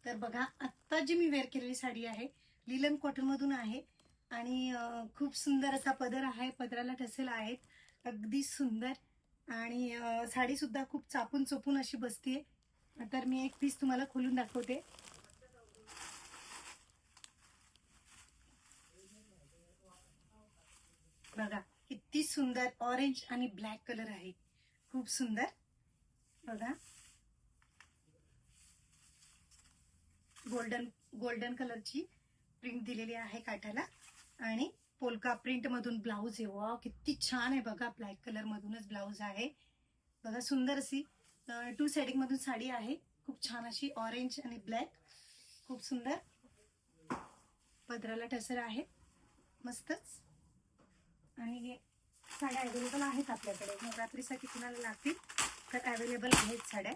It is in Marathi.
तर बघा, आत्ता जी मी वेअर केलेली साडी आहे लिलन कॉटन मधून आहे आणि खूप सुंदर असा पदर आहे, पदराला टसेल आहेत, अगदी सुंदर. आणि साडी सुद्धा खूप चापून चोपून अशी बसतीये. तर मी एक पीस तुम्हाला खोलून दाखवते. बघा किती सुंदर ऑरेंज आणि ब्लॅक कलर आहे, खूप सुंदर. बघा गोल्डन गोल्डन कलरची प्रिंट दिलेली आहे काठाला आणि पोलका प्रिंट मधून ब्लाउज आहे. वा किती छान आहे बघा, ब्लॅक कलर मधूनच ब्लाउज आहे. बघा सुंदर अशी 2 सेटिंग मधून साडी आहे, खूप छान अशी ऑरेंज आणि ब्लॅक, खूप सुंदर. पदराला टसर आहे मस्तच. आणि हे साड्या अवेलेबल आहेत आपल्याकडे, नवरात्रीसाठी कुणाला लागतील तर अवेलेबल आहेत साड्या.